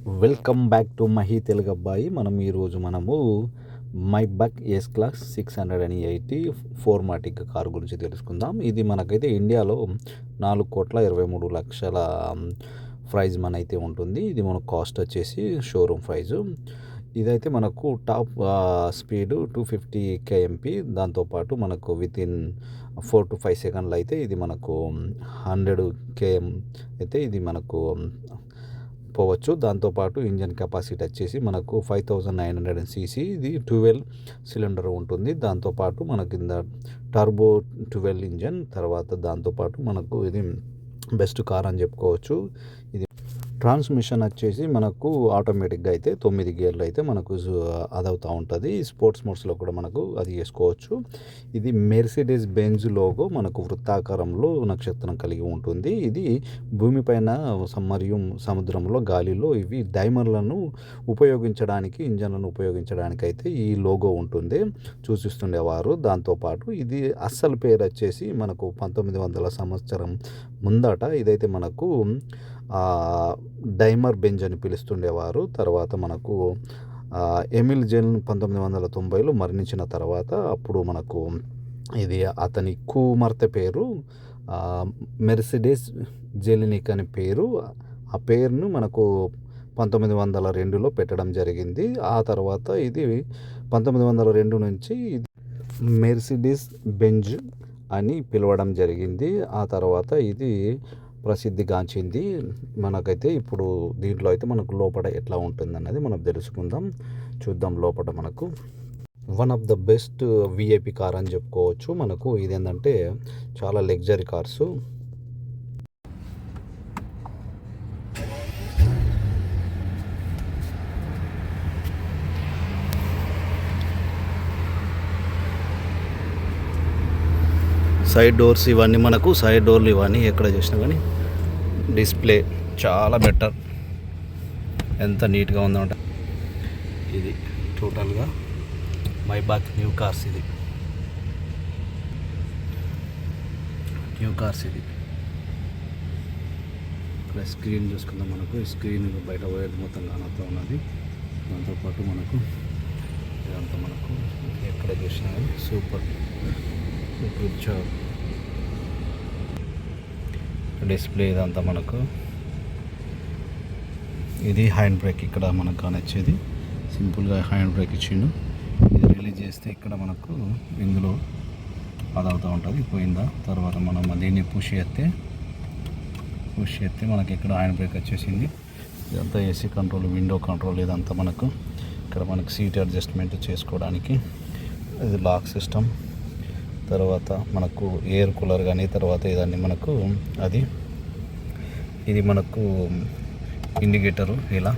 Welcome back to Mahi Telugu అబ్బాయి. మనము మైబాక్ yes class 680 4matic car గురించి తెలుసుకుందాం. ఇది మనకైతే ఇండియాలో 4,23,00,000 ప్రైజ్ అయితే ఉంటుంది. ఇది మన కాస్ట్ వచ్చేసి షోరూమ్ ప్రైజు. ఇదైతే మనకు టాప్ స్పీడ్ 250 kmph, దాంతోపాటు మనకు వితిన్ 4 to 5 సెకండ్లు అయితే ఇది మనకు 100 km అయితే ఇది మనకు పోవచ్చు. దాంతోపాటు ఇంజన్ కెపాసిటీ వచ్చేసి మనకు 5,900 cc, ఇది 12 సిలిండర్ ఉంటుంది. దాంతోపాటు మనకి కింద టర్బో 12 ఇంజన్. తర్వాత దాంతోపాటు మనకు ఇది బెస్ట్ కార్ అని చెప్పుకోవచ్చు. ఇది ట్రాన్స్మిషన్ వచ్చేసి మనకు ఆటోమేటిక్గా అయితే 9 గేర్లు అయితే మనకు అదవుతూ ఉంటుంది. స్పోర్ట్స్ మోడ్స్లో కూడా మనకు అది చేసుకోవచ్చు. ఇది మెర్సిడెస్ బెంజ్ లోగో మనకు వృత్తాకారంలో నక్షత్రం కలిగి ఉంటుంది. ఇది భూమిపైన మరియు సముద్రంలో, గాలిలో ఇవి డైమర్లను ఉపయోగించడానికి, ఇంజన్లను ఉపయోగించడానికి అయితే ఈ లోగో ఉంటుంది, సూచిస్తుండేవారు. దాంతోపాటు ఇది అస్సలు పేరు వచ్చేసి మనకు 1900 సంవత్సరం ముందట ఇదైతే మనకు డైమర్ బెంజ్ అని పిలుస్తుండేవారు. తర్వాత మనకు ఎమిల్ జెన్ 1990లో మరణించిన తర్వాత అప్పుడు మనకు ఇది అతని కుమార్తె పేరు మెర్సిడెస్ జెలినిక్ అని పేరు. ఆ పేరును మనకు 1902లో పెట్టడం జరిగింది. ఆ తర్వాత ఇది 1902 నుంచి మెర్సిడెస్ బెంజ్ అని పిలవడం జరిగింది. ఆ తర్వాత ఇది ప్రసిద్ధిగాంచింది. మనకైతే ఇప్పుడు దీంట్లో అయితే మనకు లోపల ఎట్లా ఉంటుంది అన్నది మనం తెలుసుకుందాం, చూద్దాం. లోపల మనకు one of the best VIP car అని చెప్పుకోవచ్చు. మనకు ఇదేంటంటే చాలా లగ్జరీ కార్సు. సైడ్ డోర్స్ ఇవన్నీ మనకు సైడ్ డోర్లు ఇవన్నీ ఎక్కడ చేసినా కానీ డిస్ప్లే చాలా బెటర్, ఎంత నీట్గా ఉందంట. ఇది టోటల్గా మైబాక్ న్యూ కార్స్. ఇది న్యూ కార్స్. ఇది ఇక్కడ స్క్రీన్ చూసుకుందాం. మనకు స్క్రీన్ బయట పోయేది మొత్తం కానవుతూ ఉన్నది. దాంతోపాటు మనకు ఇదంతా మనకు ఎక్కడ చూసినా కానీ సూపర్ జాబ్. డిస్ప్లే ఇదంతా మనకు. ఇది హ్యాండ్ బ్రేక్ ఇక్కడ మనకు కానొచ్చేది. సింపుల్గా హ్యాండ్ బ్రేక్ ఇచ్చిండు. ఇది రిలీజ్ చేస్తే ఇక్కడ మనకు ఇందులో అదవుతూ ఉంటుంది, పోయిందా. తర్వాత మనం దీన్ని పుష్ చేస్తే మనకి ఇక్కడ హ్యాండ్ బ్రేక్ వచ్చేసింది. ఇదంతా ఏసీ కంట్రోల్, విండో కంట్రోల్, ఇదంతా మనకు ఇక్కడ మనకు సీట్ అడ్జస్ట్మెంట్ చేసుకోవడానికి. ఇది లాక్ సిస్టమ్. తర్వాత మనకు ఎయిర్ కూలర్ కానీ, తర్వాత ఇదన్నీ మనకు అది. ఇది మనకు ఇండికేటరు. ఇలా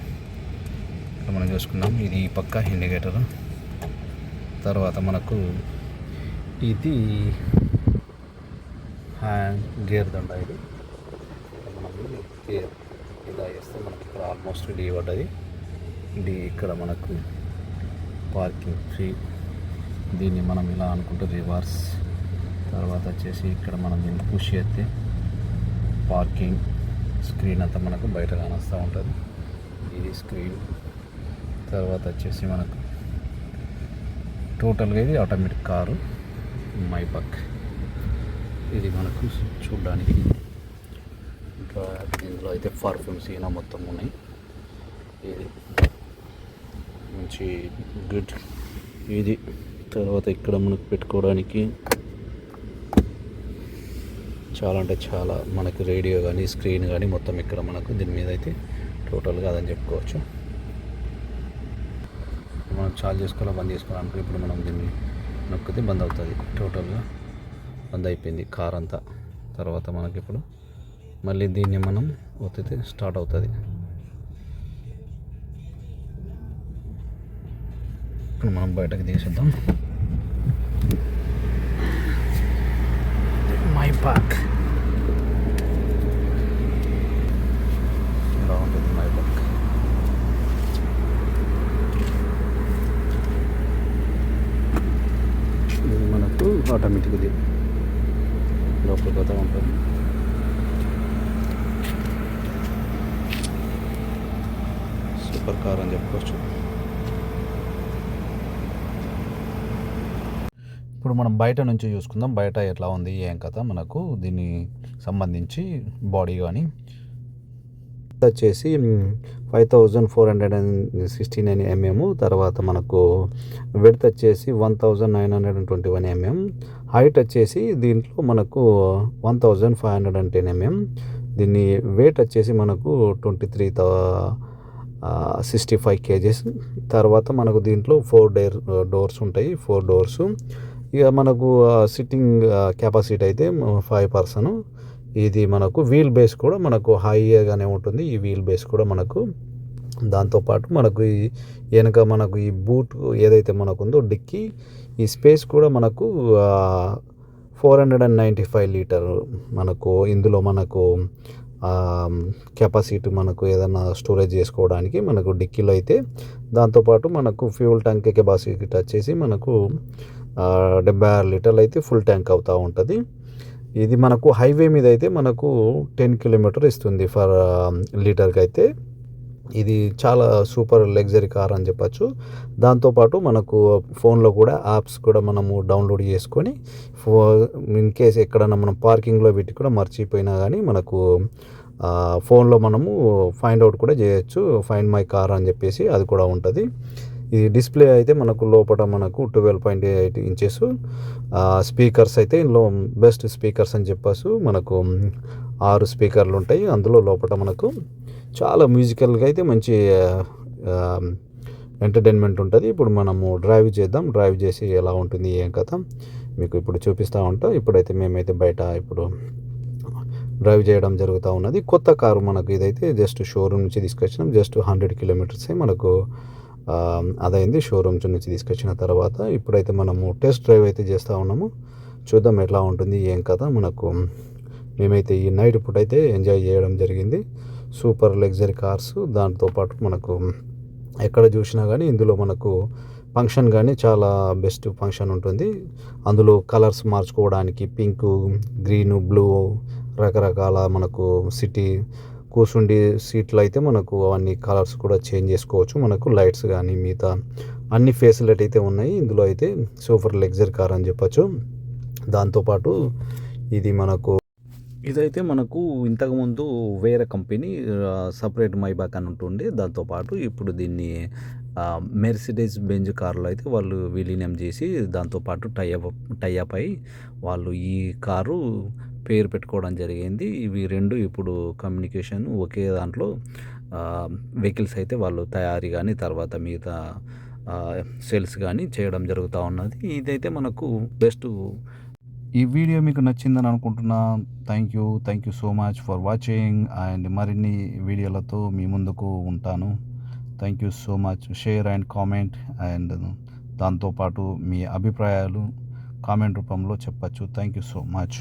ఇక్కడ మనం చూసుకున్నాం. ఇది పక్క ఇండికేటరు. తర్వాత మనకు ఇది గేర్ దండ. ఇది మనం గేర్ ఇలా వేస్తే మనకి ఇక్కడ ఆల్మోస్ట్ డీ పడ్డది. ఇది ఇక్కడ మనకు పార్కింగ్ ఫ్రీ. దీన్ని మనం ఇలా అనుకుంటే రివర్స్. తర్వాత వచ్చేసి ఇక్కడ మనం దీన్ని పుష్ చేస్తే పార్కింగ్. స్క్రీన్ అంతా మనకు బయట కానొస్తూ ఉంటుంది. ఇది స్క్రీన్. తర్వాత వచ్చేసి మనకు టోటల్గా ఇది ఆటోమేటిక్ కారు మైబాక్. ఇది మనకు చూడడానికి. ఇంకా దీంట్లో అయితే పర్ఫ్యూమ్స్ ఈయన మొత్తం ఉన్నాయి. ఇది మంచి గుడ్. ఇది తర్వాత ఇక్కడ మనకు పెట్టుకోవడానికి చాలా అంటే చాలా మనకు రేడియో కానీ, స్క్రీన్ కానీ మొత్తం ఇక్కడ మనకు దీని మీద అయితే టోటల్గా అదని చెప్పుకోవచ్చు. మనం చార్జ్ చేసుకోవాలా, బంద్ చేసుకోవాలనుకో ఇప్పుడు మనం దీన్ని నొక్కితే బంద్ అవుతుంది. టోటల్గా బంద్ అయిపోయింది కార్ అంతా. తర్వాత మనకి ఇప్పుడు మళ్ళీ దీన్ని మనం ఒత్తితే స్టార్ట్ అవుతుంది. ఇప్పుడు మనం బయటకు తీసేద్దాం. మైబాక్ ఇలా ఉంటుంది. మైబాక్ ఇది మనకు ఆటోమేటిక్. ఇది లోపలికి పోతూ ఉంటుంది. సూపర్ కార్ అని చెప్పుకోవచ్చు. ఇప్పుడు మనం బయట నుంచి చూసుకుందాం. బయట ఎట్లా ఉంది ఏం కథ మనకు దీన్ని సంబంధించి బాడీ కానీ వచ్చేసి 5416 mm, తర్వాత మనకు విడ్త్ వచ్చేసి 1921 mm, హైట్ వచ్చేసి దీంట్లో మనకు 1510 mm. దీన్ని వెయిట్ వచ్చేసి మనకు 2365 kgs. తర్వాత మనకు దీంట్లో 4 డోర్స్ ఉంటాయి, 4 డోర్స్. ఇక మనకు సిట్టింగ్ కెపాసిటీ అయితే 5 పర్సన్. ఇది మనకు వీల్ బేస్ కూడా మనకు హైగానే ఉంటుంది. ఈ వీల్ బేస్ కూడా మనకు దాంతోపాటు మనకు ఈ వెనక మనకు ఈ బూట్ ఏదైతే మనకు ఉందో డిక్కీ, ఈ స్పేస్ కూడా మనకు 495 లీటర్ మనకు ఇందులో మనకు కెపాసిటీ మనకు ఏదైనా స్టోరేజ్ చేసుకోవడానికి మనకు డిక్కీలో అయితే. దాంతోపాటు మనకు ఫ్యూల్ ట్యాంక్ కెపాసిటీ వచ్చేసి మనకు 76 లీటర్లు అయితే ఫుల్ ట్యాంక్ అవుతూ ఉంటుంది. ఇది మనకు హైవే మీద అయితే మనకు 10 కిలోమీటర్ ఇస్తుంది ఫర్ లీటర్కి అయితే. ఇది చాలా సూపర్ లగ్జరీ కార్ అని చెప్పచ్చు. దాంతోపాటు మనకు ఫోన్లో కూడా యాప్స్ కూడా మనము డౌన్లోడ్ చేసుకొని ఇన్ కేస్ ఎక్కడన్నా మనం పార్కింగ్లో పెట్టి కూడా మర్చిపోయినా కానీ మనకు ఫోన్లో మనము ఫైండ్ అవుట్ కూడా చేయొచ్చు. ఫైండ్ మై కార్ అని చెప్పేసి అది కూడా ఉంటుంది. ఈ డిస్ప్లే అయితే మనకు లోపల మనకు 12.8 ఇంచెస్ స్పీకర్స్ అయితే ఇందులో బెస్ట్ స్పీకర్స్ అని చెప్పచ్చు. మనకు 6 స్పీకర్లు ఉంటాయి అందులో. లోపల మనకు చాలా మ్యూజికల్గా అయితే మంచి ఎంటర్టైన్మెంట్ ఉంటుంది. ఇప్పుడు మనము డ్రైవ్ చేద్దాం. డ్రైవ్ చేసి ఎలా ఉంటుంది ఏం కథ మీకు ఇప్పుడు చూపిస్తూ ఉంటాం. ఇప్పుడైతే మేమైతే బయట ఇప్పుడు డ్రైవ్ చేయడం జరుగుతూ ఉన్నది. కొత్త కారు మనకు ఇదైతే జస్ట్ షోరూమ్ నుంచి తీసుకొచ్చినాం. జస్ట్ 100 కిలోమీటర్సే మనకు అదైంది షోరూమ్ నుంచి తీసుకొచ్చిన తర్వాత. ఇప్పుడైతే మనము టెస్ట్ డ్రైవ్ అయితే చేస్తూ ఉన్నాము. చూద్దాం ఎట్లా ఉంటుంది ఏం కథ. మనకు మేమైతే ఈ నైట్ పూట అయితే ఎంజాయ్ చేయడం జరిగింది. Super luxury cars. దాంతోపాటు మనకు ఎక్కడ చూసినా కానీ ఇందులో మనకు ఫంక్షన్ కానీ చాలా బెస్ట్ ఫంక్షన్ ఉంటుంది. అందులో కలర్స్ మార్చుకోవడానికి పింక్, గ్రీను, బ్లూ రకరకాల మనకు సిటీ కూర్చుండి సీట్లు అయితే మనకు అవన్నీ కలర్స్ కూడా చేంజ్ చేసుకోవచ్చు. మనకు లైట్స్ కానీ మిగతా అన్ని ఫెసిలిటీ అయితే ఉన్నాయి ఇందులో అయితే. సూపర్ లగ్జరీ కార్ అని చెప్పచ్చు. దాంతోపాటు ఇదైతే మనకు ఇంతకుముందు వేరే కంపెనీ సపరేట్ మైబాక్ అని ఉంటుండే. దాంతోపాటు ఇప్పుడు దీన్ని మెర్సిడెస్ బెంజ్ కార్లో అయితే వాళ్ళు విలీనం చేసి దాంతోపాటు టైఅప్ అయి వాళ్ళు ఈ కారు పేరు పెట్టుకోవడం జరిగింది. ఇవి రెండు ఇప్పుడు కమ్యూనికేషన్ ఒకే దాంట్లో వెహికల్స్ అయితే వాళ్ళు తయారీ కానీ తర్వాత మిగతా సేల్స్ కానీ చేయడం జరుగుతూ ఉన్నది. ఇదైతే మనకు బెస్ట్. ఈ వీడియో మీకు నచ్చిందని అనుకుంటున్నా. Thank you so much for watching. And మరిన్ని వీడియోలతో మీ ముందుకు ఉంటాను. Thank you so much. Share and comment and దాంతోపాటు మీ అభిప్రాయాలు కామెంట్ రూపంలో చెప్పచ్చు. Thank you so much.